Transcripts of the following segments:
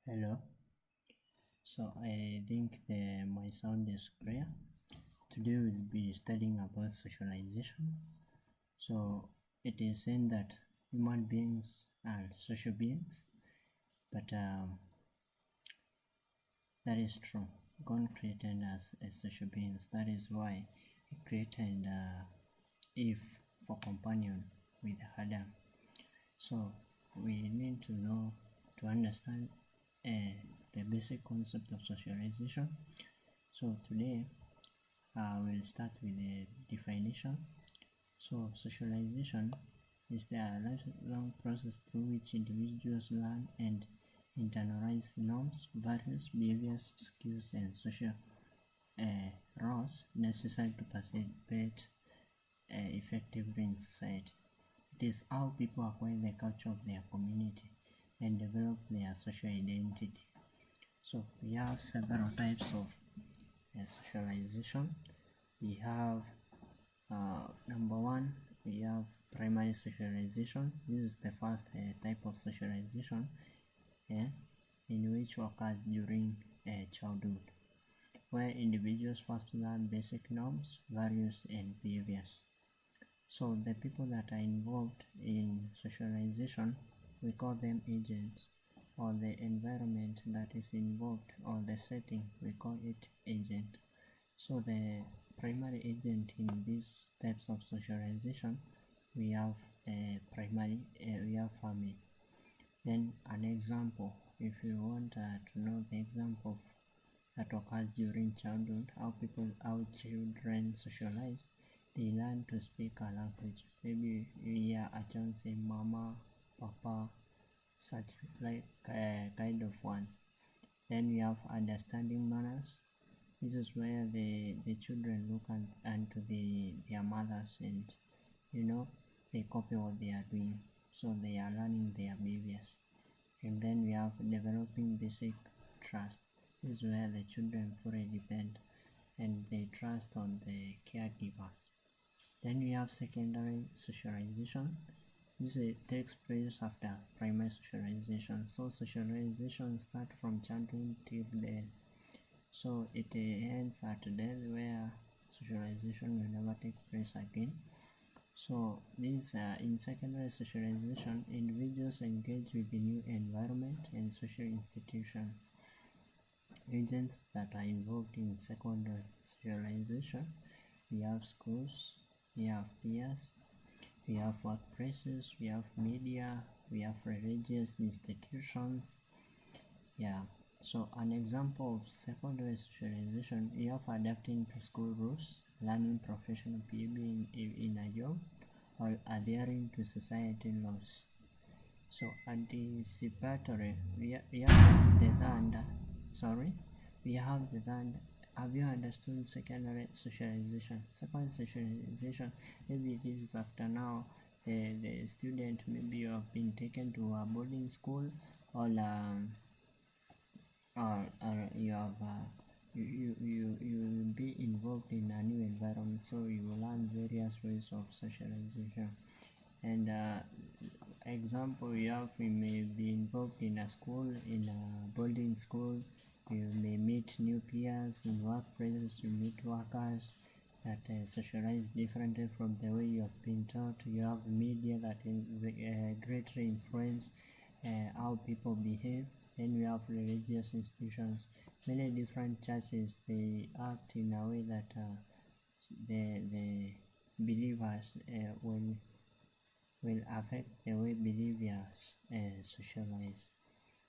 Hello. So I think my sound is clear. Today we'll be studying about socialization. So it is saying that human beings are social beings, but that is true. God created us as social beings. That is why He created Eve for companion with Adam. So we need to know to understand the basic concept of socialization. So today we'll start with the definition. So socialization is the lifelong process through which individuals learn and internalize norms, values, behaviors, skills, and social roles necessary to participate effectively in society. It is how people acquire the culture of their community and develop their social identity. So we have several types of socialization. We have number one, we have primary socialization. This is the first type of socialization in which occurs during childhood, where individuals first learn basic norms, values, and behaviors. So the people that are involved in socialization, we call them agents, or the environment that is involved, or the setting, we call it agent. So the primary agent in these types of socialization, we have we have family. Then an example, if you want to know the example that occurs during childhood, how children socialize, they learn to speak a language. Maybe you hear a child say mama, papa, such like kind of ones. Then we have understanding manners. This is where the children look unto their mothers, and they copy what they are doing, so they are learning their behaviors. And then we have developing basic trust. This is where the children fully depend and they trust on the caregivers. Then we have secondary socialization. This takes place after primary socialization. So socialization starts from childhood till then. So it ends at death, where socialization will never take place again. So this in secondary socialization, individuals engage with the new environment and social institutions. Agents that are involved in secondary socialization, we have schools, we have peers, we have workplaces, we have media, we have religious institutions. So an example of secondary socialization, you have adapting to school rules, learning professional behavior in a job, or adhering to society laws. So anticipatory, we have the third. Have you understood secondary socialization? Secondary socialization, maybe this is after now the student, maybe you have been taken to a boarding school, or you have you will be involved in a new environment, so you will learn various ways of socialization. And example, you may be involved in a school, in a boarding school. You may meet new peers. In workplaces, you meet workers that socialize differently from the way you have been taught. You have media that greatly influence how people behave. Then we have religious institutions. Many different churches, they act in a way that the believers will affect the way believers socialize.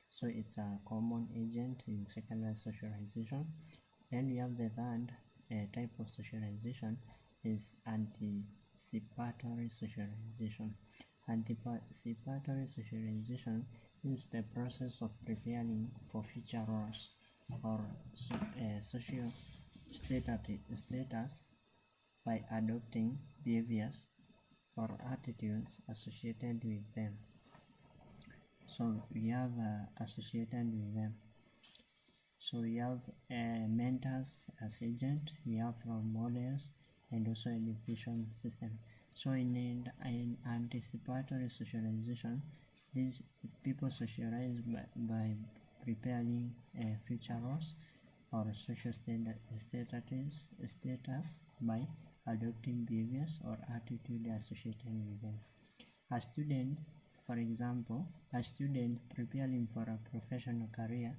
So it's a common agent in secondary socialization. Then we have the third type of socialization is anticipatory socialization. Anticipatory socialization is the process of preparing for future roles or social status by adopting behaviors or attitudes associated with them. So we have associated with them. So we have mentors as agent, we have role models, and also education system. So in anticipatory socialization, these people socialize by preparing future roles or social status by adopting behaviors or attitude associated with them. A student, for example, a student preparing for a professional career,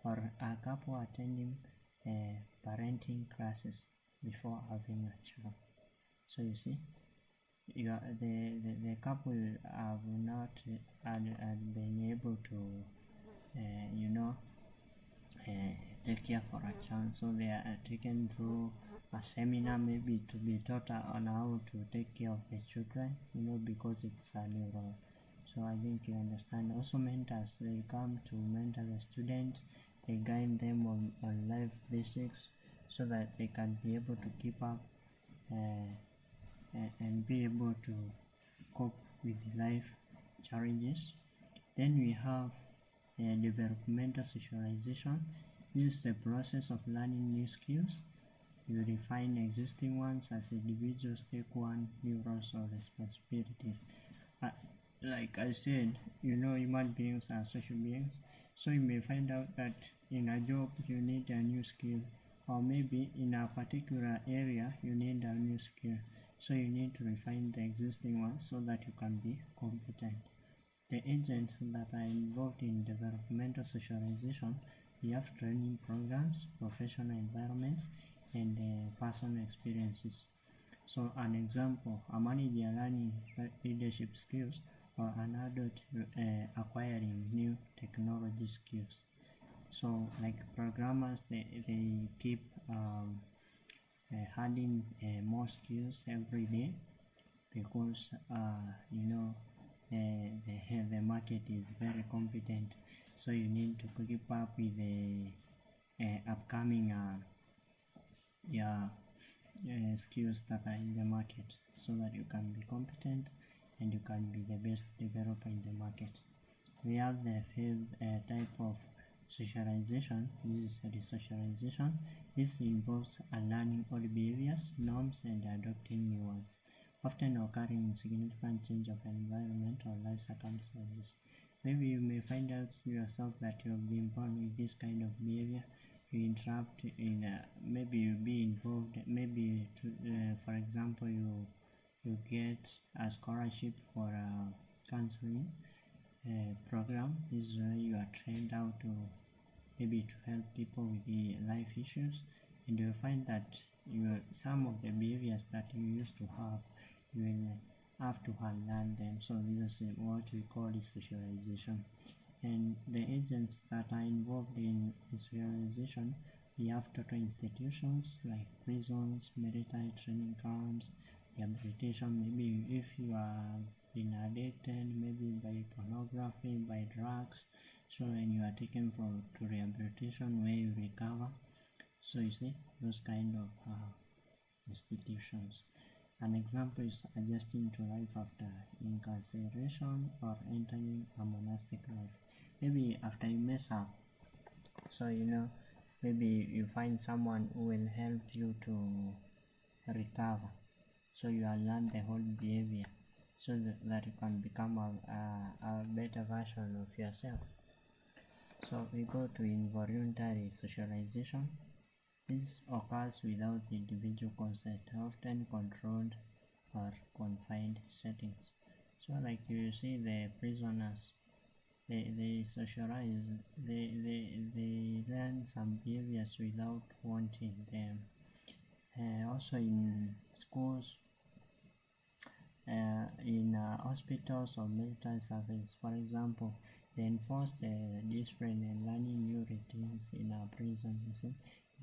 or a couple attending parenting classes before having a child. So you see, the couple have not been able to take care for a child, so they are taken through a seminar maybe to be taught on how to take care of the children, because it's a new role. So I think you understand. Also, mentors, they come to mentor the students, they guide them on life basics so that they can be able to keep up and be able to cope with life challenges. Then we have developmental socialization. This is the process of learning new skills. You refine existing ones as individuals take on new roles or responsibilities. Like I said, human beings are social beings, so you may find out that in a job you need a new skill, or maybe in a particular area you need a new skill, so you need to refine the existing ones so that you can be competent. The agents that are involved in developmental socialization, we have training programs, professional environments, and personal experiences. So an example, a manager learning leadership skills, or an adult acquiring new technology skills. So like programmers, they keep adding more skills every day, because the market is very competent, so you need to keep up with the upcoming skills that are in the market, so that you can be competent and you can be the best developer in the market. We have the fifth type of socialization. This is resocialization. This involves learning old behaviors, norms, and adopting new ones, often occurring in significant change of environment or life circumstances. Maybe you may find out yourself that you have been born with this kind of behavior. You interrupt in maybe you be involved, maybe for example you get a scholarship for a counseling program. This is where you are trained out to maybe to help people with the life issues, and you'll find that some of the behaviors that you used to have, you will have to unlearn them. So this is what we call socialization. And the agents that are involved in socialization, we have total institutions like prisons, military training camps, rehabilitation. Maybe if you are been addicted, maybe by pornography, by drugs, so when you are taken to rehabilitation where you recover. So you see, those kind of institutions. An example is adjusting to life after incarceration or entering a monastic life. Maybe after you mess up, so maybe you find someone who will help you to recover, so you will learn the whole behavior, so that you can become a better version of yourself. So we go to involuntary socialization. This occurs without the individual consent, often controlled or confined settings. So like you see the prisoners, they socialize, they learn some behaviors without wanting them. Also in schools, in hospitals or military service, for example, they enforce discipline and learning new routines in a prison. You see,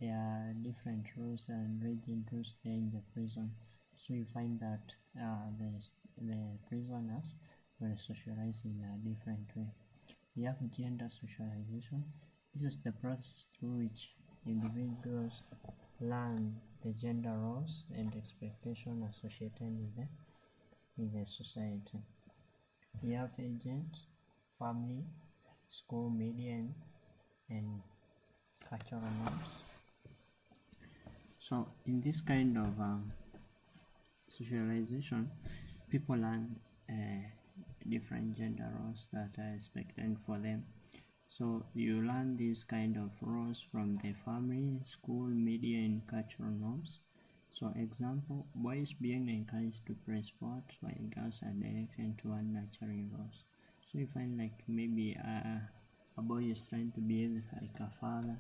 there are different rules and rigid rules there in the prison, so you find that the prisoners will socialize in a different way. We have gender socialization. This is the process through which individuals learn the gender roles and expectations associated with the society. We have agents, family, school, media, and cultural norms. So in this kind of socialization, people learn different gender roles that are expected for them. So you learn these kind of roles from the family, school, media, and cultural norms. So example, boys being encouraged to play sports while girls are directed toward nurturing roles. So you find like maybe a boy is trying to behave like a father,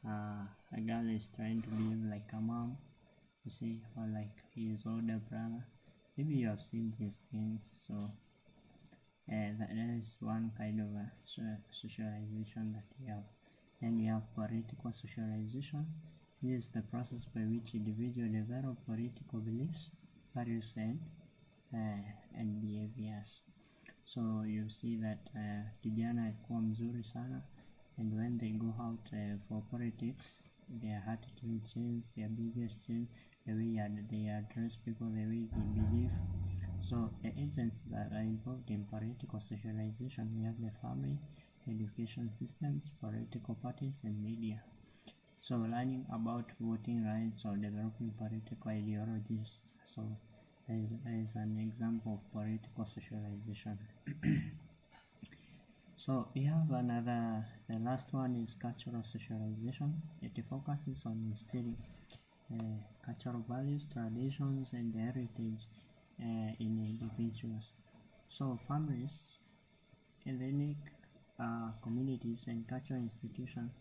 a girl is trying to behave like a mom, you see, or like his older brother. Maybe you have seen these things. So that is one kind of socialization that we have. Then we have political socialization. This is the process by which individuals develop political beliefs, values, and behaviors. So you see that kijana alikuwa mzuri sana, and when they go out for politics, their attitude change, their biggest change, the way they address people, the way they believe. So the agents that are involved in political socialization, we have the family, education systems, political parties, and media. So learning about voting rights or developing political ideologies. So there is an example of political socialization. So we have another, the last one is cultural socialization. It focuses on instilling cultural values, traditions, and heritage in individuals. So families, ethnic communities, and cultural institutions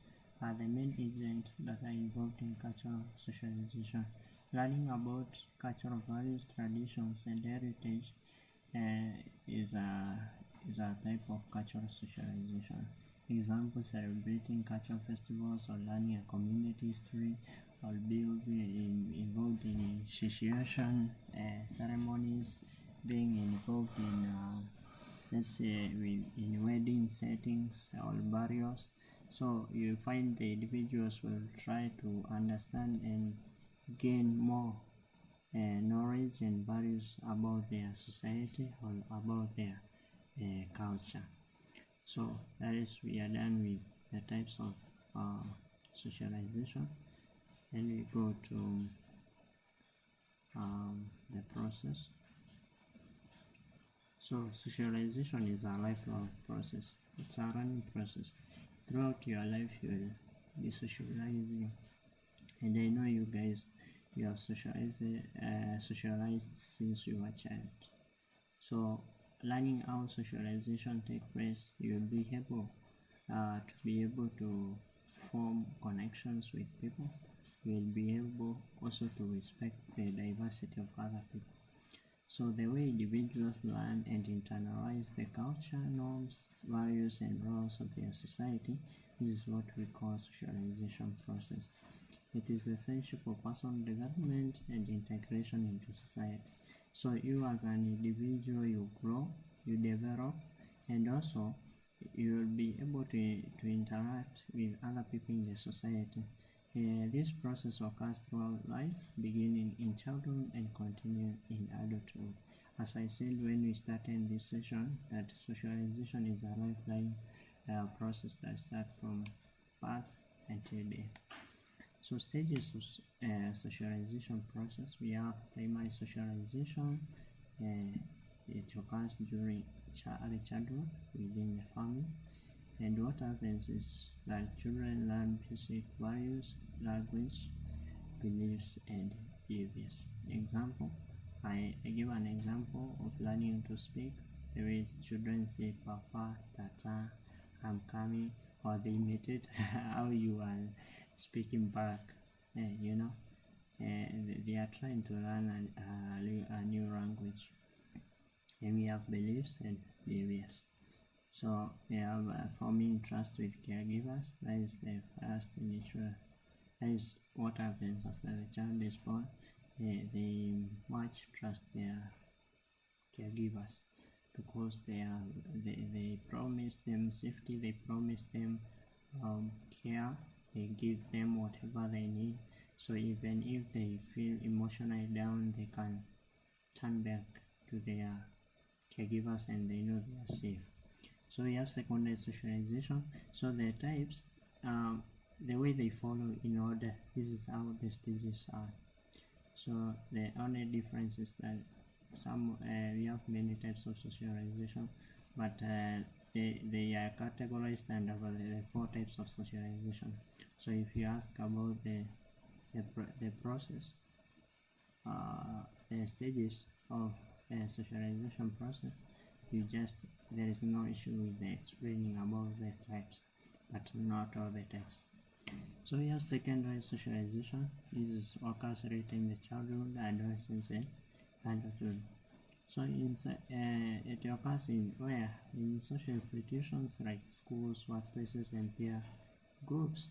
are the main agents that are involved in cultural socialization. Learning about cultural values, traditions, and heritage is a type of cultural socialization. Example, celebrating cultural festivals or learning a community history, or being involved in initiation ceremonies, being involved in let's say in wedding settings or burials. So you find the individuals will try to understand and gain more knowledge and values about their society or about their culture. So that is, we are done with the types of socialization, and we go to the process. So socialization is a lifelong process. It's a running process. Throughout your life, you will be socializing, and I know you guys, you have socialized since you were a child. So learning how socialization takes place, you will be able to form connections with people. You will be able also to respect the diversity of other people. So the way individuals learn and internalize the culture, norms, values, and roles of their society, this is what we call socialization process. It is essential for personal development and integration into society. So you as an individual, you grow, you develop, and also you will be able to interact with other people in the society. This process occurs throughout life, beginning in childhood and continuing in adulthood. As I said when we started this session, that socialization is a lifelong process that starts from birth until death. So stages of socialization process, we have primary socialization. It occurs during early childhood within the family. And what happens is that children learn basic values, language, beliefs, and behaviors. Example, I give an example of learning to speak. The way children say papa, tata, I'm coming, or they imitate how you are speaking back. They are trying to learn a new language. And we have beliefs and behaviors. So we have forming trust with caregivers. That is the first initial. That is what happens after the child is born. They much trust their caregivers because they promise them safety. They promise them care. They give them whatever they need. So even if they feel emotionally down, they can turn back to their caregivers and they know they are safe. So we have secondary socialization. So the types, the way they follow in order, this is how the stages are. So the only difference is that we have many types of socialization, but they are categorized under the 4 types of socialization. So if you ask about the process, the stages of a socialization process, there is no issue with the explaining about the types, but not all the types. So we have secondary socialization. This occurs late in the childhood, adolescence, and adulthood. So it occurs in social institutions like schools, workplaces, and peer groups.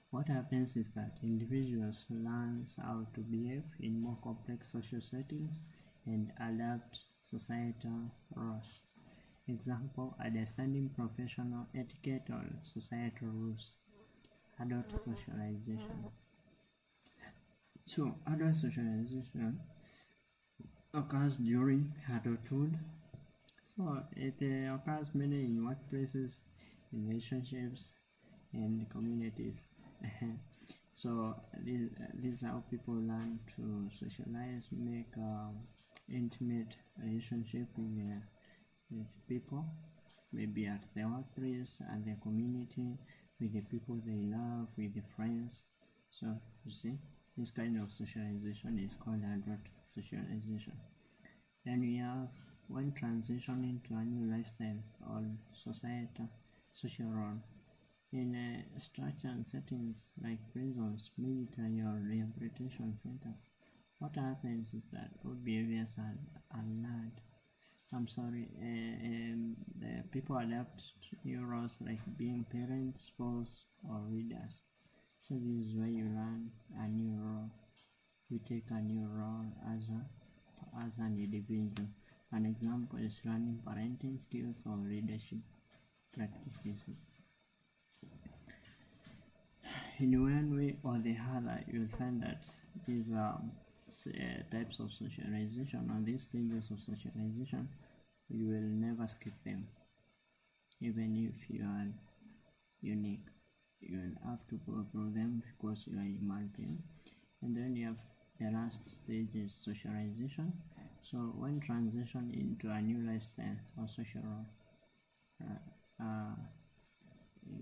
What happens is that individuals learn how to behave in more complex social settings and adapt societal roles. Example, understanding professional etiquette or societal rules. Adult socialization. So adult socialization occurs during adulthood. So it occurs mainly in workplaces, in relationships, and communities. So this is how people learn to socialize, make intimate relationship with people, maybe at the workplace, at the community, with the people they love, with the friends. So you see, this kind of socialization is called adult socialization. Then we have when transitioning to a new lifestyle or societal social role. In structured settings like prisons, military, or rehabilitation centers, what happens is that old behaviors are learned. The people adapt new roles like being parents, spouse, or leaders. So this is where you learn a new role. You take a new role as an individual. An example is learning parenting skills or leadership practices. In one way or the other, you'll find that these types of socialization, or these stages of socialization, you will never skip them. Even if you are unique, you will have to go through them because you are a human being. And then you have the last stage is socialization. So when transition into a new lifestyle or social role,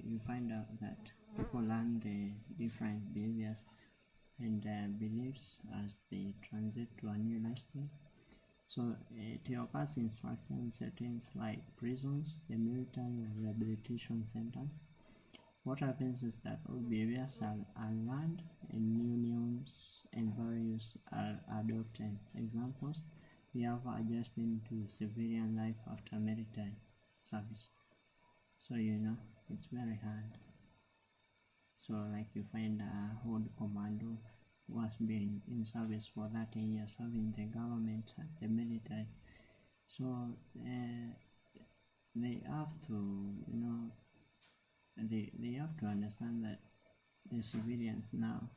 you find out that people learn the different behaviors and beliefs as they transit to a new lifestyle. So it occurs in structured settings like prisons, the military, and rehabilitation centers. What happens is that all behaviors are learned and new norms and values are adopted. Examples, we have adjusting to civilian life after military service. So it's very hard. So like you find a old commando who has been in service for 30 years serving the government, the military. So they have to they have to understand that the civilians now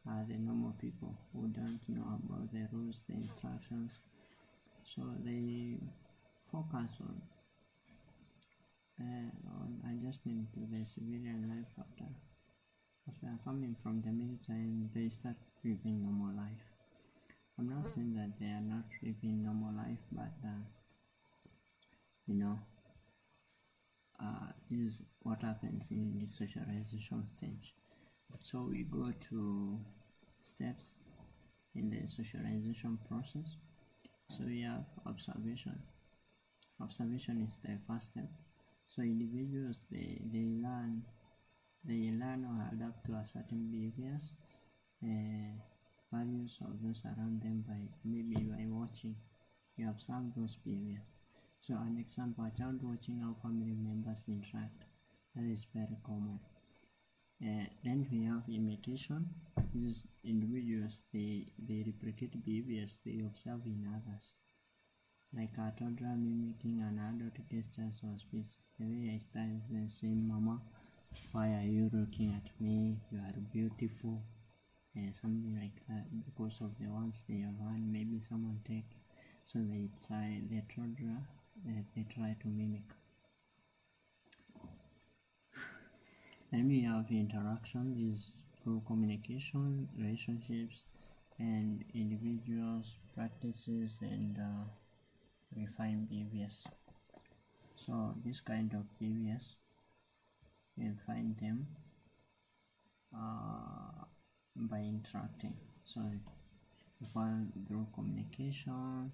are the normal people who don't know about the rules, the instructions. So they focus on adjusting to the civilian life after coming from the military, and they start living normal life. I'm not saying that they are not living normal life, but this is what happens in the socialization stage. So we go to steps in the socialization process. So we have observation. Observation is the first step. So individuals they learn or adapt to a certain behaviors, values of those around them by watching. You observe those behaviors. So an example, a child watching how family members interact. That is very common. Then we have imitation. These individuals they replicate behaviors they observe in others, like a toddler mimicking an adult gestures or speech. The way I start saying, "Mama, why are you looking at me? You are beautiful," something like that, because of the words they have heard. Maybe someone take, so they try to mimic. Then we have interaction. This is through communication, relationships, and individuals, practices, and refined behaviors. So this kind of behaviors, you'll find them by interacting. So you find through communication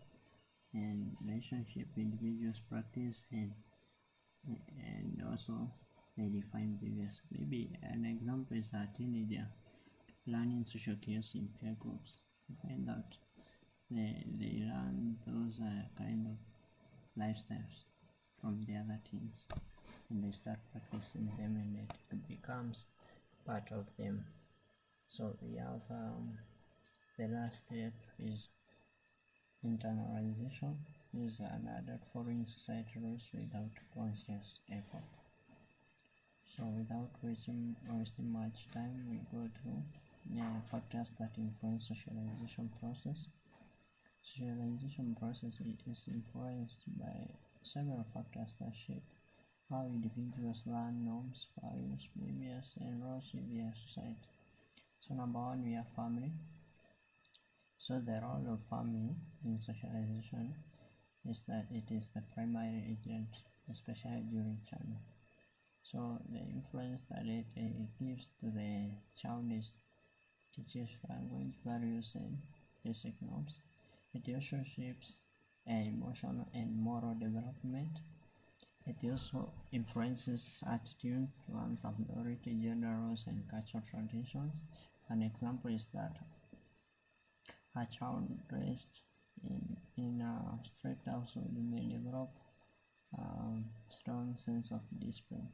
and relationship, individuals practice and also they define behaviors. Maybe an example is a teenager learning social cues in peer groups. You find out they learn those kind of lifestyles from the other teens, and they start practicing them, and it becomes part of them. So we have the last step is internalization, is an adult following society rules without conscious effort. So without wasting much time, we go to factors that influence socialization process. Socialization process is influenced by several factors that shape how individuals learn norms, values, behaviors, and roles in their society. So number one, we have family. So the role of family in socialization is that it is the primary agent, especially during childhood. So the influence that it gives to the child is teaches language, values, and basic norms. It also shapes emotional and moral development. It also influences attitude towards authority, gender roles, and cultural traditions. An example is that a child raised in a strict household may develop a strong sense of discipline.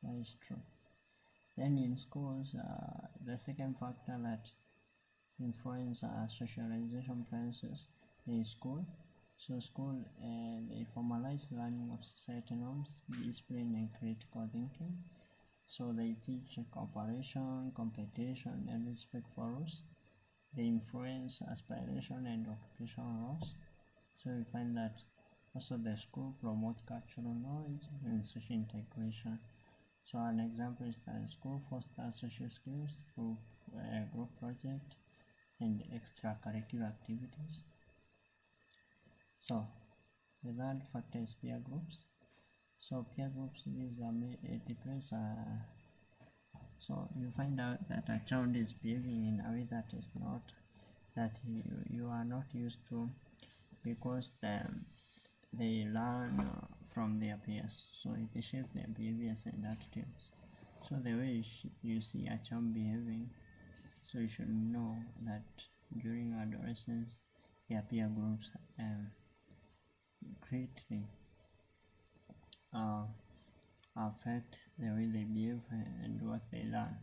That is true. Then in schools, the second factor that influence socialization process is school. So school they formalize learning of society norms, discipline, and critical thinking. So they teach cooperation, competition, and respect for rules. They influence aspiration and occupational roles. So we find that also the school promotes cultural knowledge and social integration. So an example is that school fosters social skills through group project and extracurricular activities. So the third factor is peer groups. So peer groups is depends. So you find out that a child is behaving in a way that is not that you are not used to, because they learn from their peers. So it shapes their behaviors and attitudes. So the way you see a child behaving, so you should know that during adolescence, their peer groups greatly affect the way they behave and what they learn.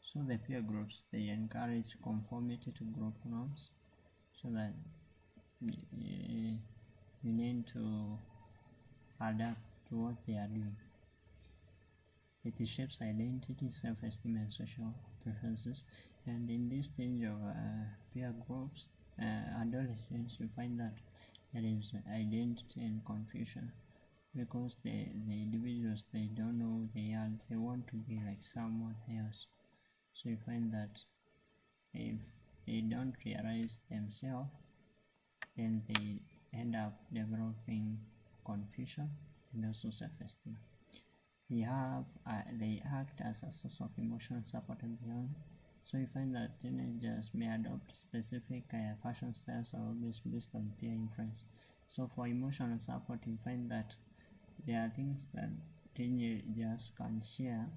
So the peer groups, they encourage conformity to group norms, so that you need to adapt to what they are doing. It shapes identity, self-esteem, and social preferences. And in this stage of peer groups, adolescents, you find that there is identity and confusion, because the individuals, they don't know who they are, they want to be like someone else. So you find that if they don't realize themselves, then they end up developing confusion and also self-esteem. We have they act as a source of emotional support and belonging. So you find that teenagers may adopt specific fashion styles or hobbies based on peer influence. So for emotional support, you find that there are things that teenagers can share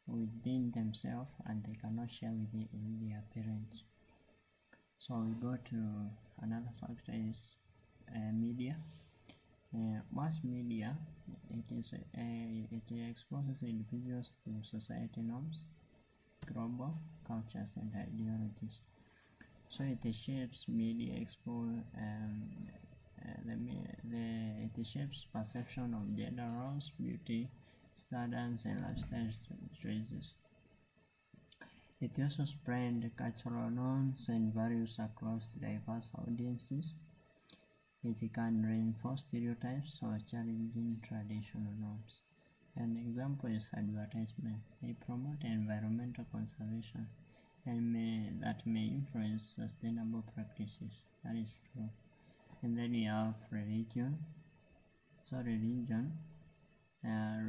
within themselves and they cannot share with their parents. So we go to another factor is media. Mass media, it exposes individuals to society norms, global cultures, and ideologies. So it shapes media it shapes perception of gender roles, beauty standards, and lifestyle choices. It also spreads cultural norms and values across diverse audiences. It can reinforce stereotypes or challenging traditional norms. An example is advertisement. They promote environmental conservation and that may influence sustainable practices. That is true. And then we have religion. So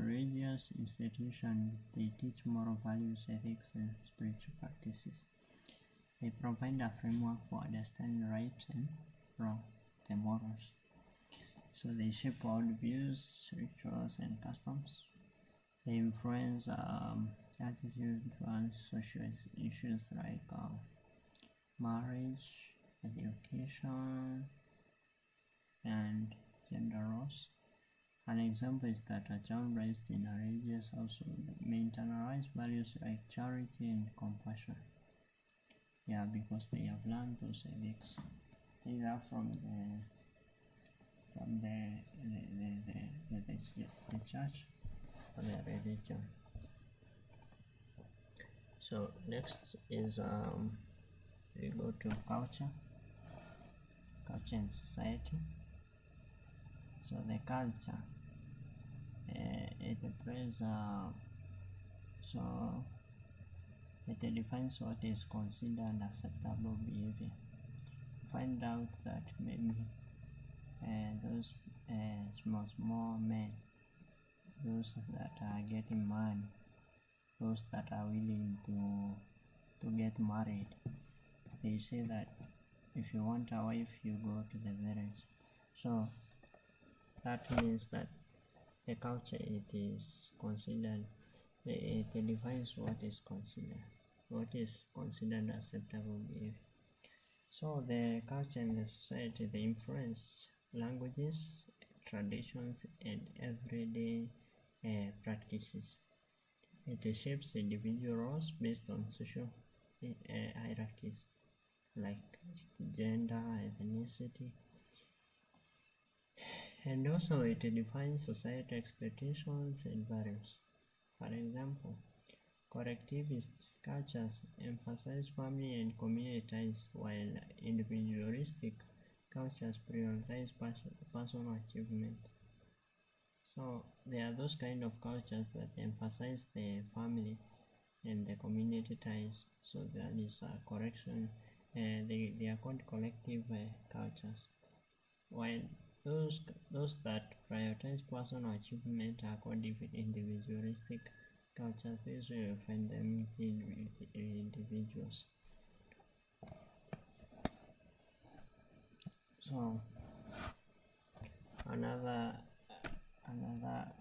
religious institutions, they teach moral values, ethics, and spiritual practices. They provide a framework for understanding right and wrong, the morals. So they shape worldviews, rituals, and customs. They influence attitudes towards social issues like marriage, education, and gender roles. An example is that a child raised in a religious household may internalize values like charity and compassion. Yeah, because they have learned those ethics either from the church or the religion. So next is we go to culture and society. So the culture, it plays so it defines what is considered acceptable behavior. Find out that maybe those small men, those that are getting money, those that are willing to get married, they say that if you want a wife, you go to the village. So that means that the culture, it is considered, it defines what is considered acceptable behavior. So the culture and the society, they influence languages, traditions, and everyday practices. It shapes individual roles based on social hierarchies like gender, ethnicity, and also it defines societal expectations and values. For example, collectivist cultures emphasize family and community ties, while individualistic cultures prioritize personal achievement. So there are those kind of cultures that emphasize the family and the community ties. So that is a correction. They are called collective cultures, while those that prioritize personal achievement are called individualistic cultures. This way you find them in individuals. So another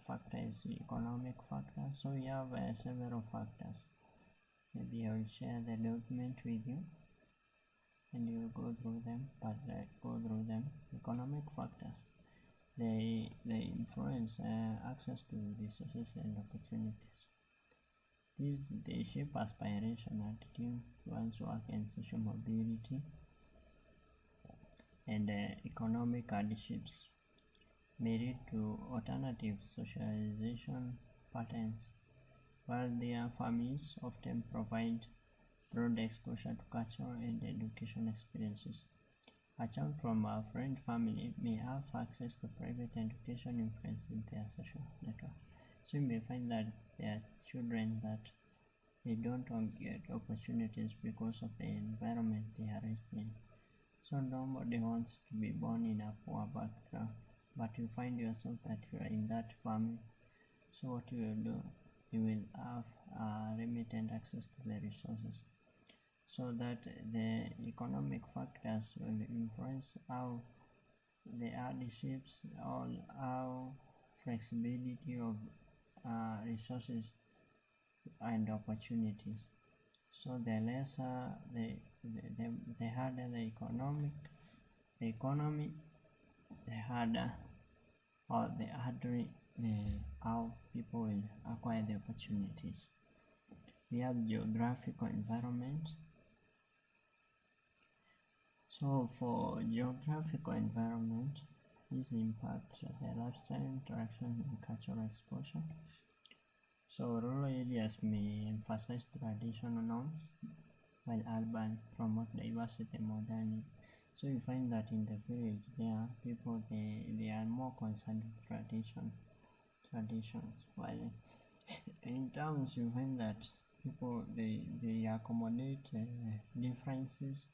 factor is economic factor. So we have several factors. Maybe I will share the document with you and you will go through them. Economic factors, they influence access to resources and opportunities. They shape aspiration, attitudes towards work and social mobility, and economic hardships may lead to alternative socialization patterns. While their families often provide broad exposure to cultural and education experiences, a child from a friend family may have access to private education influencing their social network. So you may find that there are children that they don't get opportunities because of the environment they are raised in. So nobody wants to be born in a poor background, but you find yourself that you are in that family. So what you will do, you will have limited access to the resources. So that the economic factors will influence how the hardships or how flexibility of resources and opportunities. So the lesser the harder the economy, the harder or the harder how people will acquire the opportunities. We have geographical environment. So for geographical environment, this impacts the lifestyle interaction and cultural exposure. So rural areas may emphasize traditional norms, while urban promote diversity and modernity. So you find that in the village, there are people they are more concerned with traditions, while in towns you find that people they accommodate differences,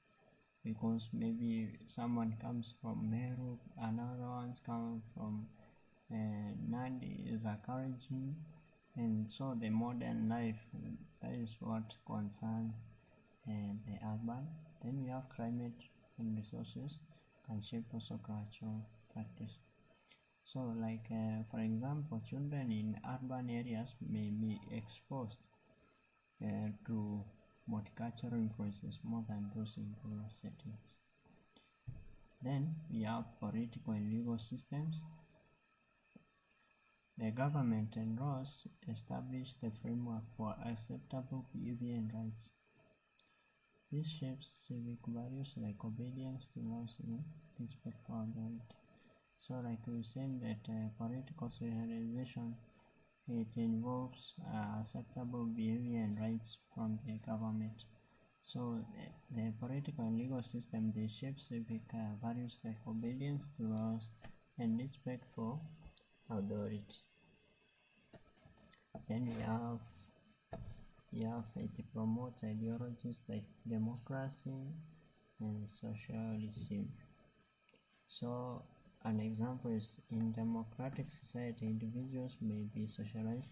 because maybe someone comes from Meru, another one's come from not is encouraging, and so the modern life, that is what concerns the urban. Then we have climate and resources can shape also cultural practice. So like for example, children in urban areas may be exposed to multicultural influences more than those in rural settings. Then we have political and legal systems. The government and laws establish the framework for acceptable behavior and rights. This shapes civic values like obedience to laws and respect for authority. So like we said that political socialization, it involves acceptable behavior and rights from the government. So the political and legal system, they shape civic values like obedience to laws and respect for authority. Then it promotes ideologies like democracy and socialism. So an example is in democratic society, individuals may be socialized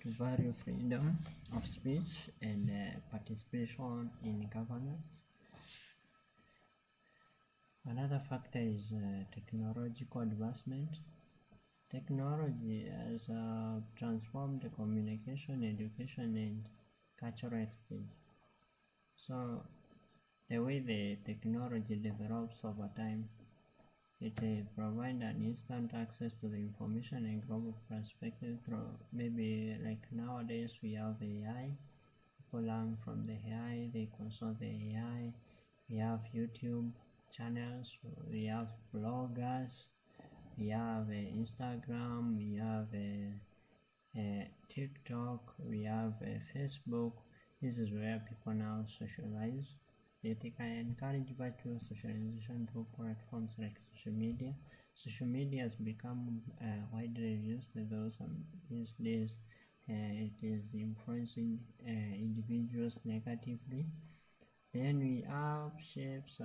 to value freedom of speech and participation in governance. Another factor is technological advancement. Technology has transformed communication, education, and cultural exchange. So the way the technology develops over time, it provides an instant access to the information and global perspective through maybe like nowadays we have AI. People learn from the AI, they consult the AI. We have YouTube channels, we have bloggers, we have Instagram, we have TikTok, we have Facebook. This is where people now socialize. They can encourage virtual socialization through platforms like social media. Social media has become widely used, though these days it is influencing individuals negatively. Then we have shapes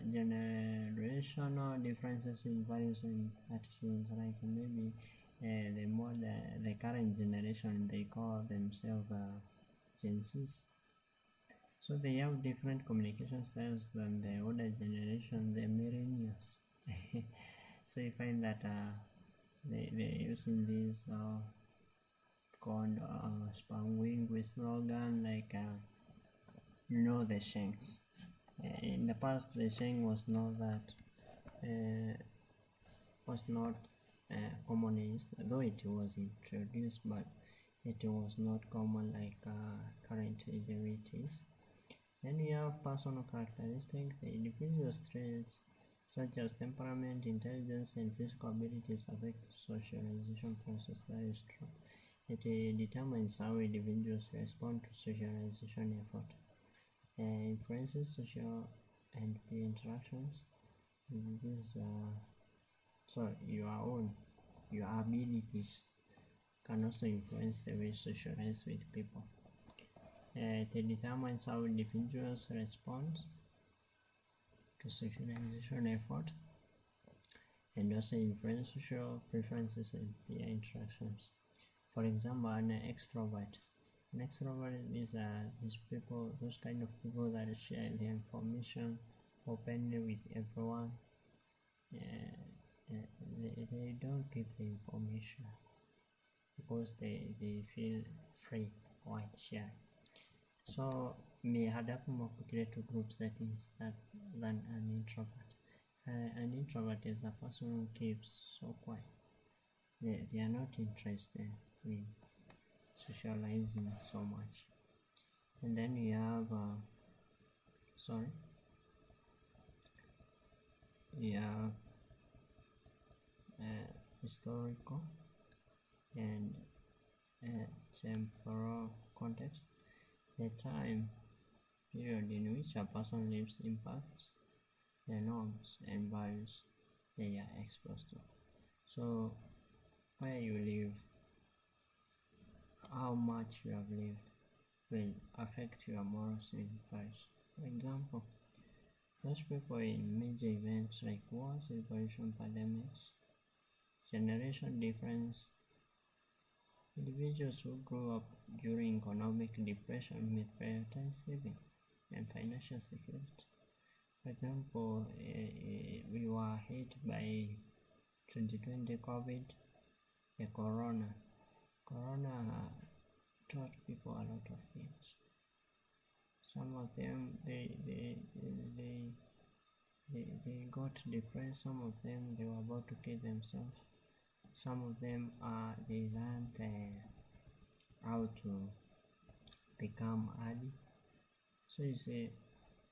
generational differences in values and attitudes, like maybe the current generation, they call themselves Gen Zs. So they have different communication styles than the older generation, the millennials. So you find that they're using this called spam with slogan like the shanks. In the past, the shank was not commonly used, though it was introduced, but it was not common like currently the way it is. Then we have personal characteristics. The individual's traits such as temperament, intelligence, and physical abilities affect the socialization process. That is true. It determines how individuals respond to socialization effort. Influences social and peer interactions. Your abilities can also influence the way you socialize with people. It determines how individuals respond to socialization effort and also influence social preferences and peer interactions. For example, an extrovert. An extrovert is those kind of people that share their information openly with everyone. They don't keep the information because they feel free or share. So may adapt more quickly to group settings than an introvert. An introvert is a person who keeps so quiet. They are not interested in socializing so much. And then we have historical and temporal context. The time period in which a person lives impacts the norms and values they are exposed to. So where you live, how much you have lived will affect your morals and values. For example, those people in major events like wars, revolution, pandemics, Generation difference. Individuals who grew up during economic depression may prioritize savings and financial security. For example, we were hit by 2020 COVID, the Corona. Corona taught people a lot of things. Some of them they got depressed. Some of them they were about to kill themselves. Some of them they learned how to become addict. So you see,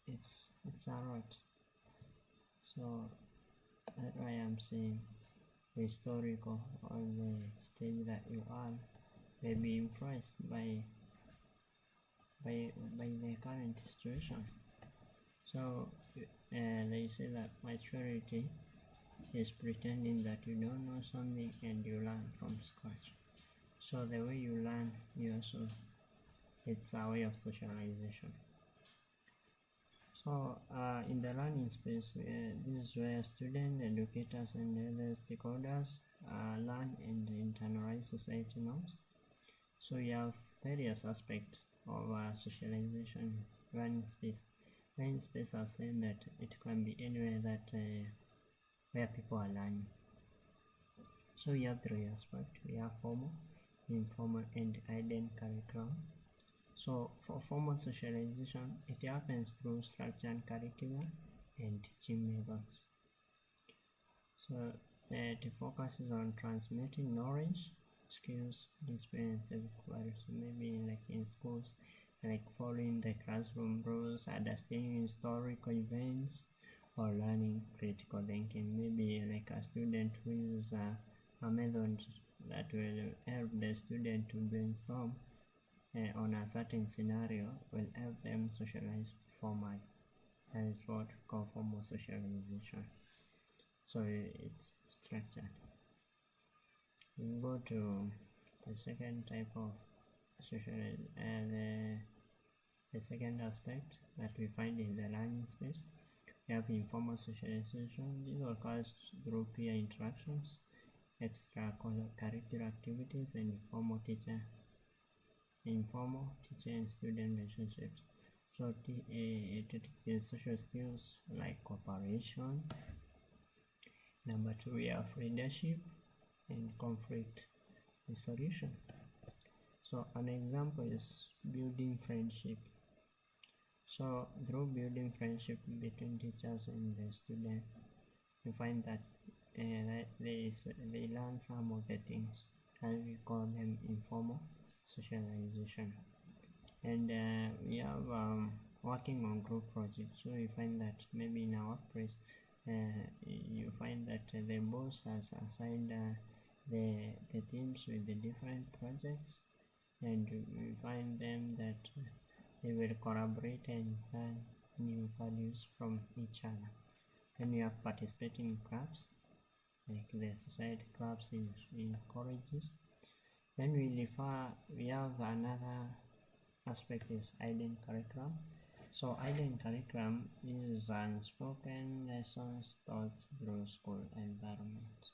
it's a lot. So that's why I'm saying the historical or the stage that you are may be influenced by the current situation. So they say that maturity is pretending that you don't know something and you learn from scratch. So the way you learn, it's a way of socialization. So in the learning space, this is where students, educators, and other stakeholders learn and internalize society norms. So you have various aspects of socialization learning space. Learning space, I've said that it can be anywhere that where people are learning. So you have three aspects. We have formal, informal, and hidden curriculum. So for formal socialization, it happens through structured curriculum and teaching methods. So it focuses on transmitting knowledge, skills, discipline, and civic values. So maybe like in schools, like following the classroom rules, understanding historical events, or learning critical thinking. Maybe like a student who uses a method that will help the student to brainstorm on a certain scenario will help them socialize formally. That is what we call formal socialization. So it's structured. We go to the second type of socialization, the second aspect that we find in the learning space. We have informal socialization. This occurs through peer interactions, extracurricular activities, and informal teacher and student relationships. So it teaches social skills like cooperation. Number two, we have leadership and conflict resolution. So an example is building friendship. So through building friendship between teachers and the student, you find that they learn some of the things, and we call them informal socialization. And we have working on group projects. So you find that maybe in our workplace, you find that the boss has assigned the teams with the different projects, and we find them that they will collaborate and learn new values from each other. Then we have participating in clubs, like the society clubs in colleges. Then we have another aspect is hidden curriculum. So hidden curriculum is unspoken lessons taught through school environment.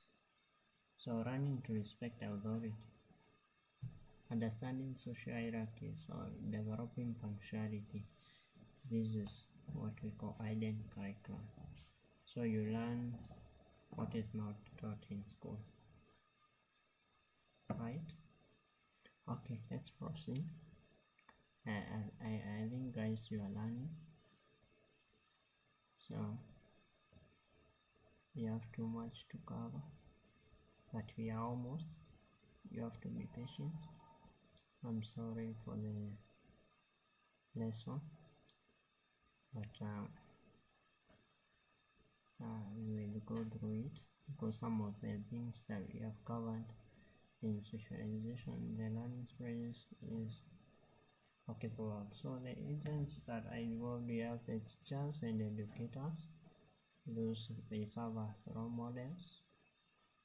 So learning to respect authority, understanding social hierarchies, or developing punctuality. This is what we call hidden curriculum. So you learn what is not taught in school. Right? Okay, let's proceed. I think guys you are learning. So we have too much to cover, but we are almost. You have to be patient. I'm sorry for the lesson, but we will go through it because some of the things that we have covered in socialization, the learning space is okay throughout. So the agents that are involved, we have the teachers and educators. Those they serve as role models.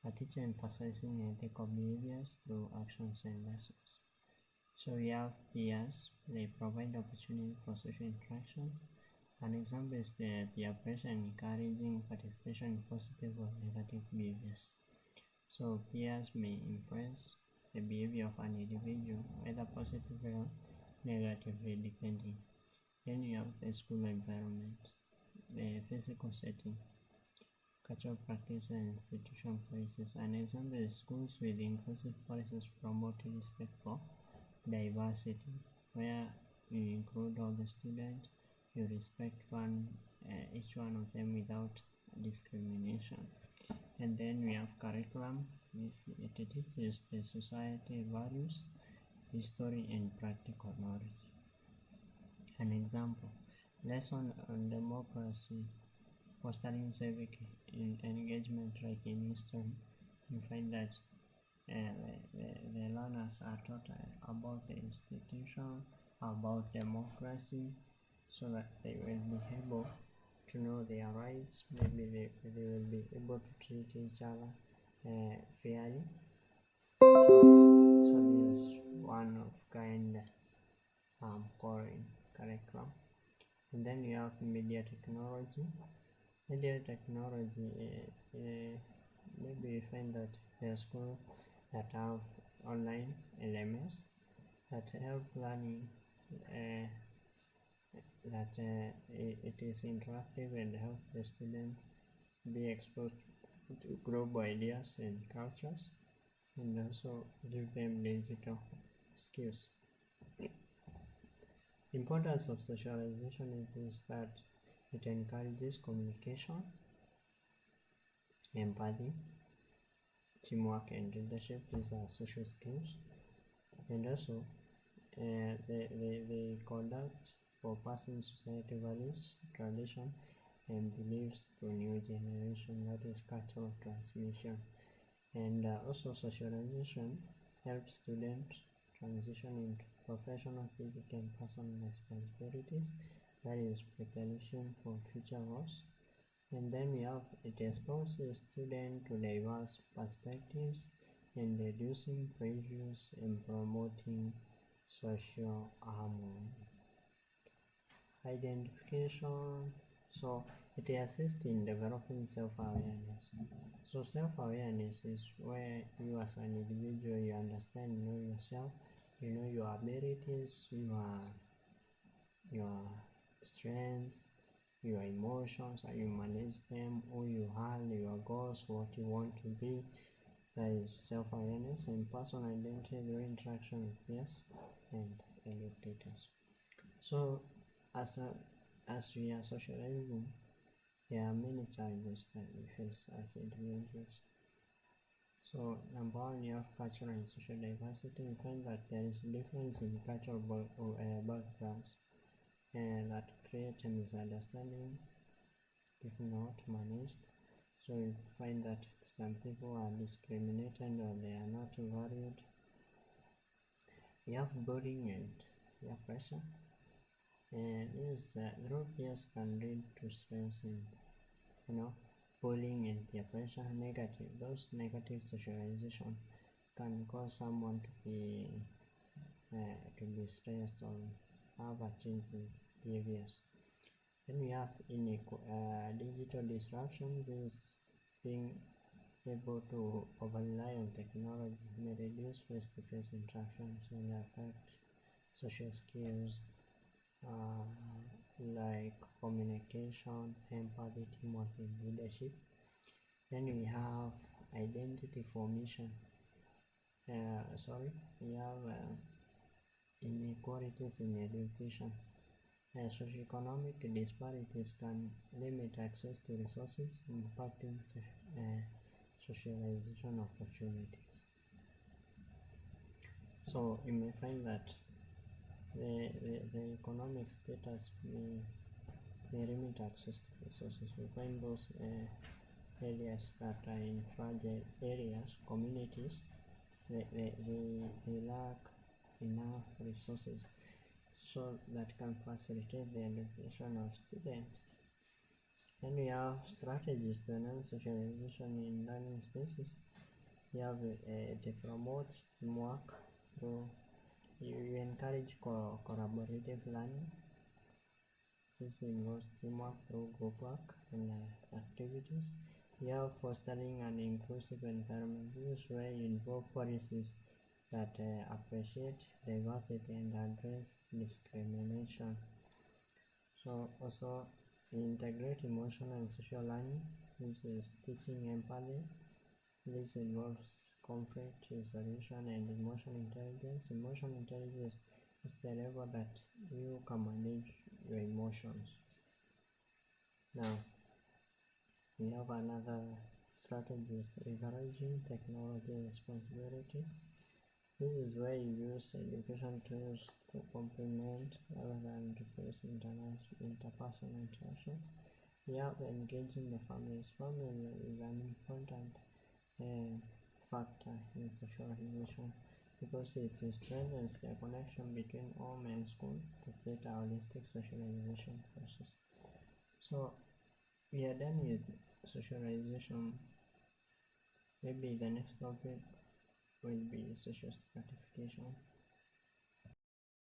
A teacher emphasizing ethical behaviors through actions and lessons. So we have peers, they provide opportunity for social interactions. An example is the peer pressure encouraging participation in positive or negative behaviors. So peers may influence the behavior of an individual, whether positively or negatively, depending. Then you have the school environment, the physical setting, cultural practices and institutional policies. An example is schools with inclusive policies promoting respect for diversity, where you include all the students, you respect each one of them without discrimination. And then we have curriculum. It teaches the society values, history, and practical knowledge. An example: lesson on democracy, fostering civic engagement. Like in history, you find that the learners are taught about the institution, about democracy, so that they will be able to know their rights. Maybe they will be able to treat each other fairly. So this is one of kind core curriculum. And then you have media technology. Media technology, maybe you find that there are schools that have online LMS that help learning, that it is interactive and help the student be exposed to global ideas and cultures, and also give them digital skills. Importance of socialization is that it encourages communication, empathy, teamwork, and leadership. These are social skills. And also they conduct for passing society values, tradition, and beliefs to new generation. That is cultural transmission. And also socialization helps students transition into professional, civic, and personal responsibilities. That is preparation for future roles. And then we have it exposes students to diverse perspectives and reducing prejudice and promoting social harmony. Identification. So it assists in developing self-awareness. So self-awareness is where you as an individual, you understand, you know yourself, you know your abilities, your strengths, your emotions, how you manage them, who you are, your goals, what you want to be. That is self-awareness. And personal identity through interaction with peers and educators. So as we are socializing, there are many challenges that we face as individuals. So number one, you have cultural and social diversity. We find that there is a difference in cultural backgrounds, and that creates a misunderstanding if not managed. So you find that some people are discriminated or they are not valued. You have bullying and peer pressure, and this through peers can lead to stress and bullying and peer pressure. Those negative socialization can cause someone to be stressed or have a change in behaviors. Then we have digital disruptions. Is being able to over-rely on technology may reduce face-to-face interactions and affect social skills like communication, empathy, teamwork, and leadership. Then we have identity formation. We have inequalities in education. Socioeconomic disparities can limit access to resources, impacting socialization opportunities. So you may find that the economic status may limit access to resources. We find those areas that are in fragile areas, communities, they lack enough resources so that can facilitate the education of students. Then we have strategies to enhance socialization in learning spaces. You have to promote teamwork through you encourage collaborative learning. This involves teamwork through group work and activities. You have fostering an inclusive environment. This is where you involve policies that appreciate diversity and address discrimination. So also integrate emotional and social learning. This is teaching empathy. This involves conflict resolution and emotional intelligence. Emotional intelligence is the level that you can manage your emotions. Now we have another strategy is leveraging technology responsibilities. This is where you use education tools to complement rather than replace interpersonal interaction. We have engaging the families. Family is an important factor in socialization because it strengthens the connection between home and school to create a holistic socialization process. So we are done with socialization. Maybe the next topic will be social stratification.